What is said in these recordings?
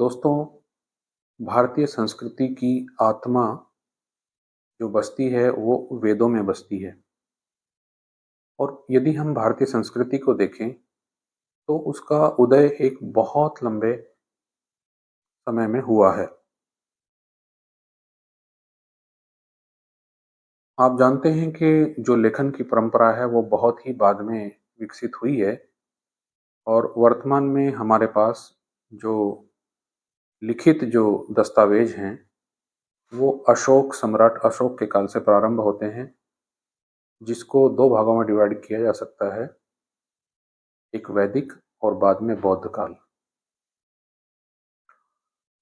दोस्तों, भारतीय संस्कृति की आत्मा जो बसती है वो वेदों में बसती है। और यदि हम भारतीय संस्कृति को देखें तो उसका उदय एक बहुत लंबे समय में हुआ है। आप जानते हैं कि जो लेखन की परंपरा है वो बहुत ही बाद में विकसित हुई है और वर्तमान में हमारे पास जो लिखित जो दस्तावेज हैं वो अशोक सम्राट अशोक के काल से प्रारंभ होते हैं, जिसको दो भागों में डिवाइड किया जा सकता है, एक वैदिक और बाद में बौद्ध काल।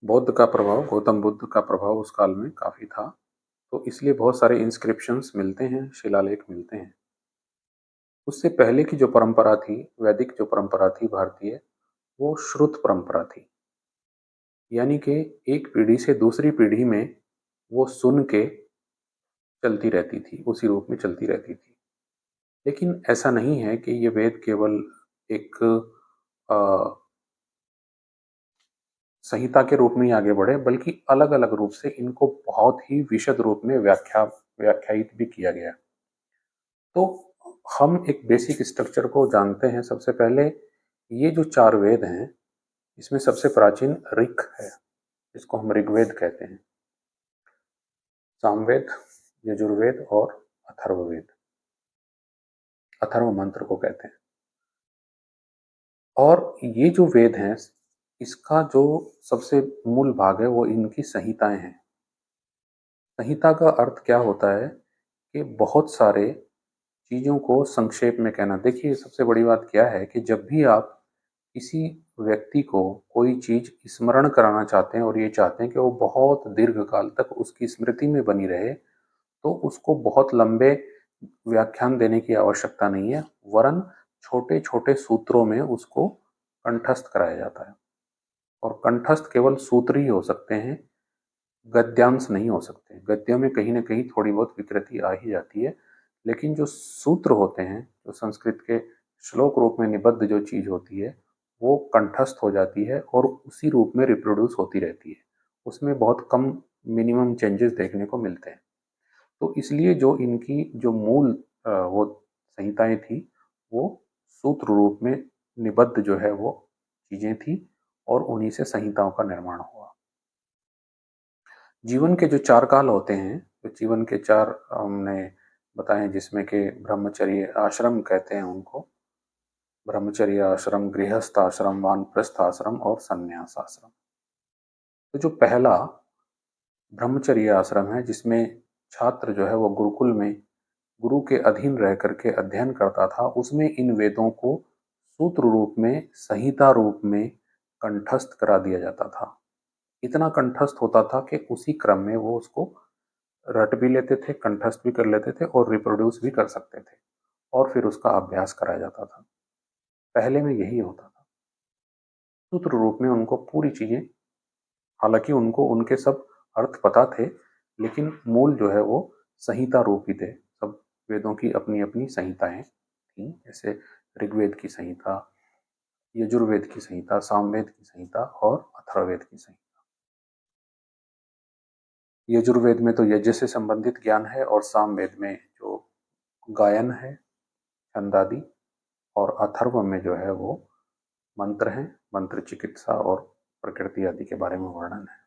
बौद्ध का प्रभाव, गौतम बुद्ध का प्रभाव उस काल में काफी था, तो इसलिए बहुत सारे इंस्क्रिप्शंस मिलते हैं, शिलालेख मिलते हैं। उससे पहले की जो परंपरा थी, वैदिक जो परंपरा थी भारतीय, वो श्रुत परंपरा थी। यानी कि एक पीढ़ी से दूसरी पीढ़ी में वो सुन के चलती रहती थी, उसी रूप में चलती रहती थी। लेकिन ऐसा नहीं है कि ये वेद केवल एक अ, संहिता के रूप में ही आगे बढ़े, बल्कि अलग अलग रूप से इनको बहुत ही विशद रूप में व्याख्यायित भी किया गया। तो हम एक बेसिक स्ट्रक्चर को जानते हैं। सबसे पहले ये जो चार वेद हैं, इसमें सबसे प्राचीन ऋक है, जिसको हम ऋग्वेद कहते हैं, सामवेद, यजुर्वेद और अथर्ववेद, अथर्व मंत्र को कहते हैं। और ये जो वेद हैं, इसका जो सबसे मूल भाग है वो इनकी संहिताएं हैं। संहिता का अर्थ क्या होता है कि बहुत सारे चीज़ों को संक्षेप में कहना। देखिए, सबसे बड़ी बात क्या है कि जब भी आप किसी व्यक्ति को कोई चीज़ स्मरण कराना चाहते हैं और ये चाहते हैं कि वो बहुत दीर्घ काल तक उसकी स्मृति में बनी रहे, तो उसको बहुत लंबे व्याख्यान देने की आवश्यकता नहीं है, वरन छोटे-छोटे सूत्रों में उसको कंठस्थ कराया जाता है। और कंठस्थ केवल सूत्र ही हो सकते हैं, गद्यांश नहीं हो सकते। गद्य में कहीं न कहीं थोड़ी बहुत विकृति आ ही जाती है, लेकिन जो सूत्र होते हैं, जो संस्कृत के श्लोक रूप में निबद्ध जो चीज़ होती है, वो कंठस्थ हो जाती है और उसी रूप में रिप्रोड्यूस होती रहती है। उसमें बहुत कम मिनिमम चेंजेस देखने को मिलते हैं। तो इसलिए जो इनकी जो मूल वो संहिताएँ थी, वो सूत्र रूप में निबद्ध जो है वो चीज़ें थी और उन्हीं से संहिताओं का निर्माण हुआ। जीवन के जो चार काल होते हैं, तो जीवन के चार हमने बताए, जिसमें कि ब्रह्मचर्य आश्रम कहते हैं उनको, ब्रह्मचर्य आश्रम, गृहस्थ आश्रम, वानप्रस्थ आश्रम और संन्यास आश्रम। तो जो पहला ब्रह्मचर्य आश्रम है, जिसमें छात्र जो है वो गुरुकुल में गुरु के अधीन रह करके अध्ययन करता था, उसमें इन वेदों को सूत्र रूप में, संहिता रूप में कंठस्थ करा दिया जाता था। इतना कंठस्थ होता था कि उसी क्रम में वो उसको रट भी लेते थे, कंठस्थ भी कर लेते थे और रिप्रोड्यूस भी कर सकते थे, और फिर उसका अभ्यास कराया जाता था। पहले में यही होता था। सूत्र रूप में उनको पूरी चीजें, हालांकि उनको उनके सब अर्थ पता थे, लेकिन मूल जो है वो संहिता रूप ही थे। सब वेदों की अपनी अपनी संहिताएं थी, जैसे ऋग्वेद की संहिता, यजुर्वेद की संहिता, सामवेद की संहिता और अथर्ववेद की संहिता। यजुर्वेद में तो यज्ञ से संबंधित ज्ञान है, और सामवेद में जो गायन है, छंद आदि, और अथर्व में जो है वो मंत्र हैं, मंत्र चिकित्सा और प्रकृति आदि के बारे में वर्णन है।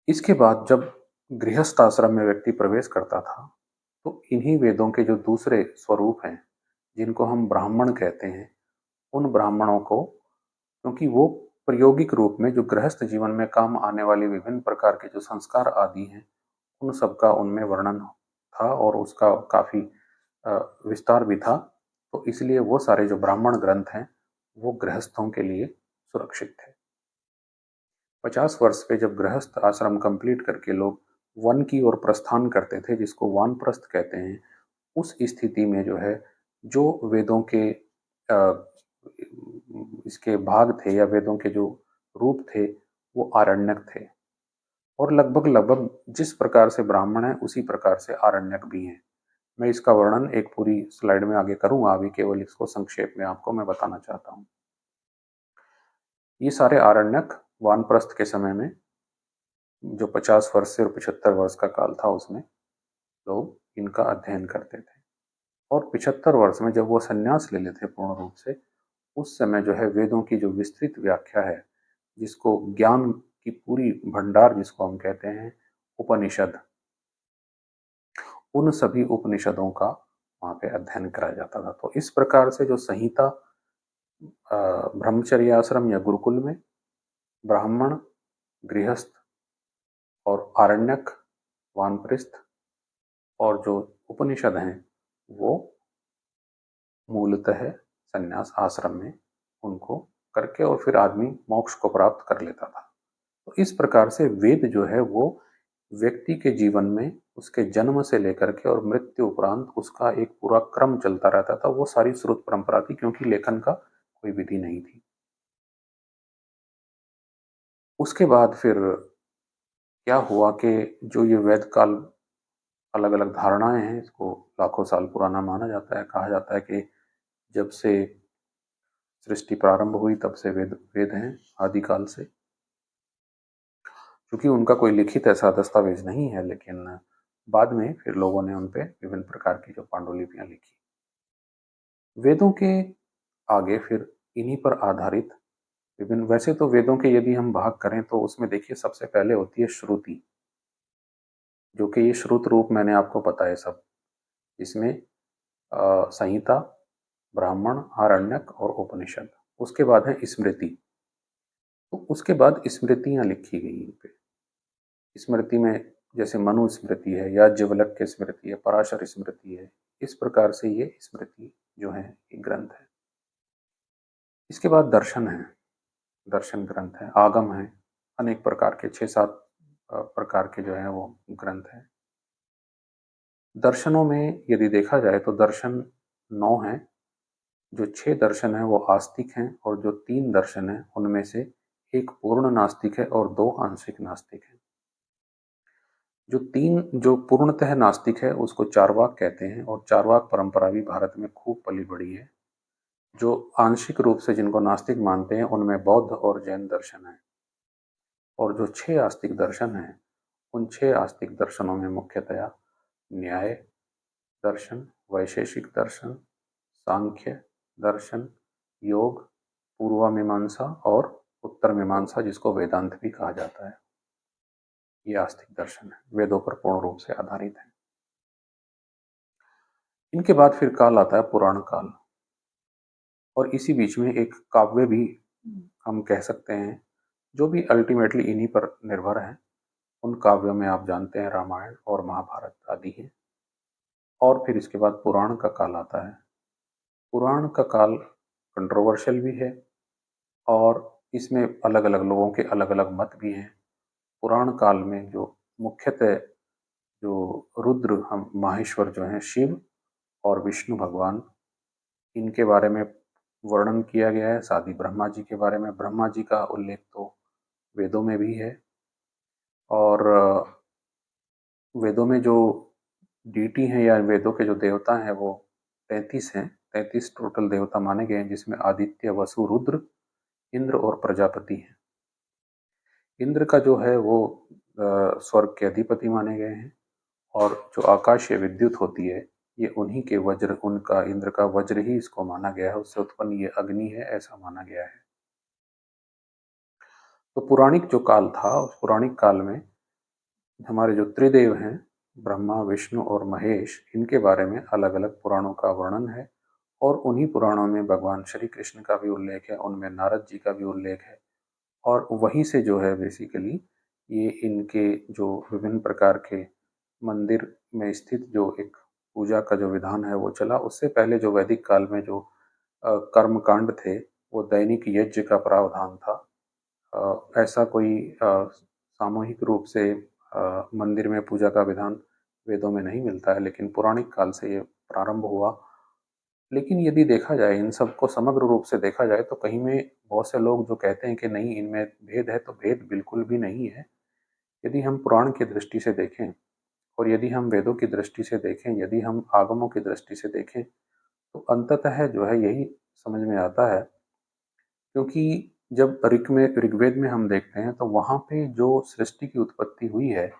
इसके बाद जब गृहस्थ आश्रम में व्यक्ति प्रवेश करता था, तो इन्हीं वेदों के जो दूसरे स्वरूप हैं, जिनको हम ब्राह्मण कहते हैं, उन ब्राह्मणों को, क्योंकि वो प्रायोगिक रूप में जो गृहस्थ जीवन में काम आने वाले विभिन्न प्रकार के जो संस्कार आदि हैं, उन सब का उनमें वर्णन था और उसका काफी विस्तार भी था। तो इसलिए वो सारे जो ब्राह्मण ग्रंथ हैं, वो गृहस्थों के लिए सुरक्षित थे। 50 वर्ष पे जब गृहस्थ आश्रम कंप्लीट करके लोग वन की ओर प्रस्थान करते थे, जिसको वानप्रस्थ कहते हैं, उस स्थिति में जो है, जो वेदों के इसके भाग थे या वेदों के जो रूप थे, वो आरण्यक थे। और लगभग लगभग जिस प्रकार से ब्राह्मण है, उसी प्रकार से आरण्यक भी हैं। मैं इसका वर्णन एक पूरी स्लाइड में आगे करूंगा, अभी केवल इसको संक्षेप में आपको मैं बताना चाहता हूँ। ये सारे आरण्यक वानप्रस्थ के समय में, जो 50 वर्ष से और 75 वर्ष का काल था, उसमें लोग इनका अध्ययन करते थे। और 75 वर्ष में जब वो संन्यास ले लेते पूर्ण रूप से, उस समय जो है वेदों की जो विस्तृत व्याख्या है, जिसको ज्ञान की पूरी भंडार जिसको हम कहते हैं उपनिषद, उन सभी उपनिषदों का वहाँ पे अध्ययन कराया जाता था। तो इस प्रकार से जो संहिता ब्रह्मचर्य आश्रम या गुरुकुल में ब्राह्मण, गृहस्थ और आरण्यक, वानप्रस्थ और जो उपनिषद हैं, वो मूलतः संन्यास आश्रम में उनको करके और फिर आदमी मोक्ष को प्राप्त कर लेता था। तो इस प्रकार से वेद जो है वो व्यक्ति के जीवन में उसके जन्म से लेकर के और मृत्यु उपरांत उसका एक पूरा क्रम चलता रहता था। वो सारी श्रुत परंपरा थी, क्योंकि लेखन का कोई विधि नहीं थी। उसके बाद फिर क्या हुआ कि जो ये वेद काल, अलग अलग धारणाएं हैं, इसको लाखों साल पुराना माना जाता है। कहा जाता है कि जब से सृष्टि प्रारंभ हुई तब से वेद वेद हैं, आदिकाल से। क्योंकि उनका कोई लिखित ऐसा दस्तावेज नहीं है, लेकिन बाद में फिर लोगों ने उन पे विभिन्न प्रकार की जो पांडुलिपियां लिखी। वेदों के आगे फिर इन्हीं पर आधारित विभिन्न, वैसे तो वेदों के यदि हम भाग करें तो उसमें देखिए सबसे पहले होती है श्रुति, जो कि ये श्रुत रूप मैंने आपको बताया सब, इसमें संहिता, ब्राह्मण, आरण्यक और उपनिषद। उसके बाद है स्मृति। तो उसके बाद स्मृतियां लिखी गई इन पे। स्मृति में जैसे मनु स्मृति है, याज्ञवल्क्य स्मृति है, पराशर स्मृति है। इस प्रकार से ये स्मृति जो है ये ग्रंथ है। इसके बाद दर्शन है, दर्शन ग्रंथ है, आगम है, अनेक प्रकार के 6-7 प्रकार के जो है वो ग्रंथ हैं। दर्शनों में यदि देखा जाए तो दर्शन 9 हैं। जो 6 दर्शन हैं वो आस्तिक हैं, और जो 3 दर्शन हैं उनमें से एक पूर्ण नास्तिक है और 2 आंशिक नास्तिक हैं। जो पूर्णतः नास्तिक है उसको चार्वाक कहते हैं, और चार्वाक परंपरा भी भारत में खूब पली बढ़ी है। जो आंशिक रूप से जिनको नास्तिक मानते हैं उनमें बौद्ध और जैन दर्शन है। और जो 6 आस्तिक दर्शन हैं, उन 6 आस्तिक दर्शनों में मुख्यतया न्याय दर्शन, वैशेषिक दर्शन, सांख्य दर्शन, योग, पूर्व मीमांसा और उत्तर मीमांसा, जिसको वेदांत भी कहा जाता है, ये आस्तिक दर्शन है, वेदों पर पूर्ण रूप से आधारित है। इनके बाद फिर काल आता है पुराण काल, और इसी बीच में एक काव्य भी हम कह सकते हैं, जो भी अल्टीमेटली इन्हीं पर निर्भर है। उन काव्यों में आप जानते हैं रामायण और महाभारत आदि हैं। और फिर इसके बाद पुराण का काल आता है। पुराण का काल कंट्रोवर्शियल भी है, और इसमें अलग अलग लोगों के अलग अलग मत भी हैं। पुराण काल में जो मुख्यतः जो रुद्र, हम माहेश्वर जो हैं शिव, और विष्णु भगवान, इनके बारे में वर्णन किया गया है। साथ ही ब्रह्मा जी के बारे में, ब्रह्मा जी का उल्लेख तो वेदों में भी है। और वेदों में जो डीटी हैं या वेदों के जो देवता हैं वो 33 हैं। 33 टोटल देवता माने गए हैं, जिसमें आदित्य, वसु, रुद्र, इंद्र और प्रजापति हैं। इंद्र का जो है वो स्वर्ग के अधिपति माने गए हैं, और जो आकाशीय विद्युत होती है ये उन्हीं के वज्र, उनका इंद्र का वज्र ही इसको माना गया है, उससे उत्पन्न ये अग्नि है ऐसा माना गया है। तो पौराणिक जो काल था, उस पौराणिक काल में हमारे जो त्रिदेव हैं, ब्रह्मा, विष्णु और महेश, इनके बारे में अलग अलग पुराणों का वर्णन है। और उन्हीं पुराणों में भगवान श्री कृष्ण का भी उल्लेख है, उनमें नारद जी का भी उल्लेख है। और वहीं से जो है बेसिकली ये इनके जो विभिन्न प्रकार के मंदिर में स्थित जो एक पूजा का जो विधान है वो चला। उससे पहले जो वैदिक काल में जो कर्म कांड थे, वो दैनिक यज्ञ का प्रावधान था। ऐसा कोई सामूहिक रूप से मंदिर में पूजा का विधान वेदों में नहीं मिलता है, लेकिन पौराणिक काल से ये प्रारंभ हुआ। लेकिन यदि देखा जाए, इन सबको समग्र रूप से देखा जाए, तो कहीं में बहुत से लोग जो कहते हैं कि नहीं इनमें भेद है, तो भेद बिल्कुल भी नहीं है। यदि हम पुराण की दृष्टि से देखें, और यदि हम वेदों की दृष्टि से देखें, यदि हम आगमों की दृष्टि से देखें, तो अंततः जो है यही समझ में आता है। क्योंकि जब ऋग्वेद में हम देखते हैं तो वहाँ पे जो सृष्टि की उत्पत्ति हुई है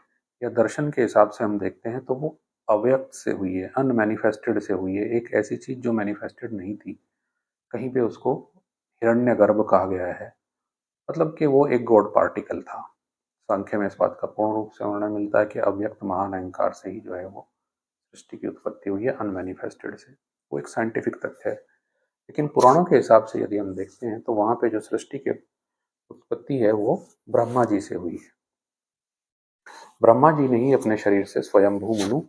या दर्शन के हिसाब से हम देखते हैं तो वो अव्यक्त से हुई है, अनमैनिफेस्टेड से हुई है। एक ऐसी चीज जो मैनिफेस्टेड नहीं थी, कहीं पे उसको हिरण्यगर्भ कहा गया है, मतलब कि वो एक गॉड पार्टिकल था। सांख्य में इस बात का पूर्ण रूप से वर्णन मिलता है कि अव्यक्त महान अहंकार से ही जो है वो सृष्टि की उत्पत्ति हुई है, अनमैनिफेस्टेड से। वो एक साइंटिफिक तथ्य है। लेकिन पुराणों के हिसाब से यदि हम देखते हैं तो वहां पे जो सृष्टि की उत्पत्ति है वो ब्रह्मा जी से हुई है। ब्रह्मा जी ने ही अपने शरीर से स्वयंभू मनु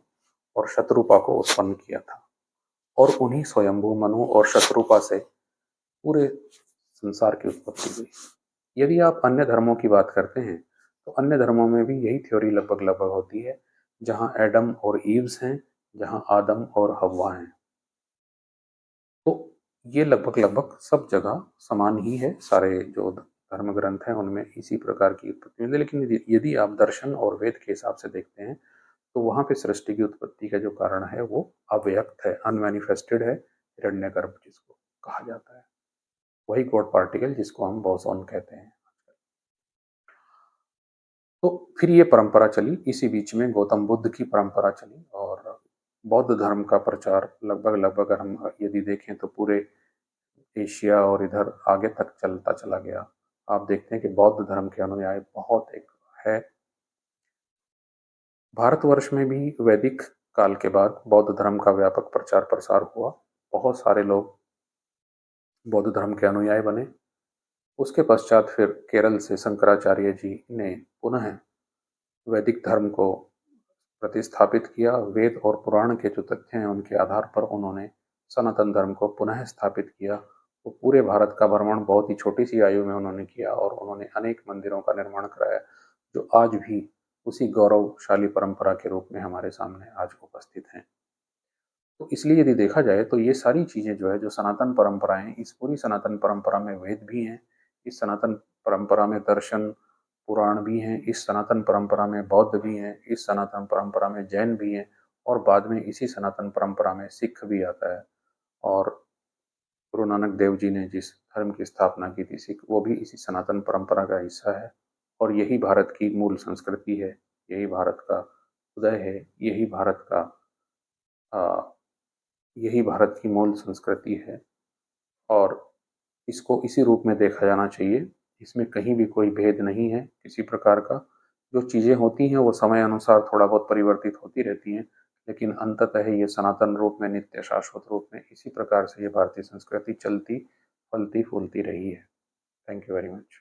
और शत्रुपा को उत्पन्न किया था, और उन्हीं स्वयंभू मनु और शत्रुपा से पूरे संसार की उत्पत्ति हुई। यदि आप अन्य धर्मों की बात करते हैं तो अन्य धर्मों में भी यही थ्योरी लगभग लगभग होती है, जहां एडम और ईव्स हैं, जहां आदम और हव्वा हैं। तो ये लगभग लगभग सब जगह समान ही है। सारे जो धर्म ग्रंथ हैं उनमें इसी प्रकार की उत्पत्ति हुई है। लेकिन यदि आप दर्शन और वेद के हिसाब से देखते हैं तो वहां पे सृष्टि की उत्पत्ति का जो कारण है वो अव्यक्त है, अनमैनिफेस्टेड है, हिरण्यगर्भ जिसको कहा जाता है, वही गॉड पार्टिकल जिसको हम बोसॉन कहते हैं। तो फिर ये परंपरा चली, इसी बीच में गौतम बुद्ध की परंपरा चली और बौद्ध धर्म का प्रचार लगभग लगभग अगर हम यदि देखें तो पूरे एशिया और इधर आगे तक चलता चला गया। आप देखते हैं कि बौद्ध धर्म के अनुयायी बहुत एक है। भारतवर्ष में भी वैदिक काल के बाद बौद्ध धर्म का व्यापक प्रचार प्रसार हुआ। बहुत सारे लोग बौद्ध धर्म के अनुयायी बने। उसके पश्चात फिर केरल से शंकराचार्य जी ने पुनः वैदिक धर्म को प्रतिस्थापित किया। वेद और पुराण के जो तथ्य हैं उनके आधार पर उन्होंने सनातन धर्म को पुनः स्थापित किया। वो पूरे भारत का भ्रमण बहुत ही छोटी सी आयु में उन्होंने किया और उन्होंने अनेक मंदिरों का निर्माण कराया, जो आज भी उसी गौरवशाली परंपरा के रूप में हमारे सामने आज उपस्थित हैं। तो इसलिए यदि देखा जाए तो ये सारी चीज़ें जो है, जो सनातन परंपराएं हैं, इस पूरी सनातन परंपरा में वेद भी हैं, इस सनातन परंपरा में दर्शन पुराण भी हैं, इस सनातन परंपरा में बौद्ध भी हैं, इस सनातन परंपरा में जैन भी हैं, और बाद में इसी सनातन परंपरा में सिख भी आता है। और गुरु नानक देव जी ने जिस धर्म की स्थापना की थी सिख, वो भी इसी सनातन परंपरा का हिस्सा है। और यही भारत की मूल संस्कृति है, यही भारत का उदय है, यही भारत का यही भारत की मूल संस्कृति है। और इसको इसी रूप में देखा जाना चाहिए। इसमें कहीं भी कोई भेद नहीं है किसी प्रकार का। जो चीज़ें होती हैं वो समय अनुसार थोड़ा बहुत परिवर्तित होती रहती हैं, लेकिन अंततः ये सनातन रूप में, नित्य शाश्वत रूप में इसी प्रकार से ये भारतीय संस्कृति चलती फलती फूलती रही है। Thank you very much.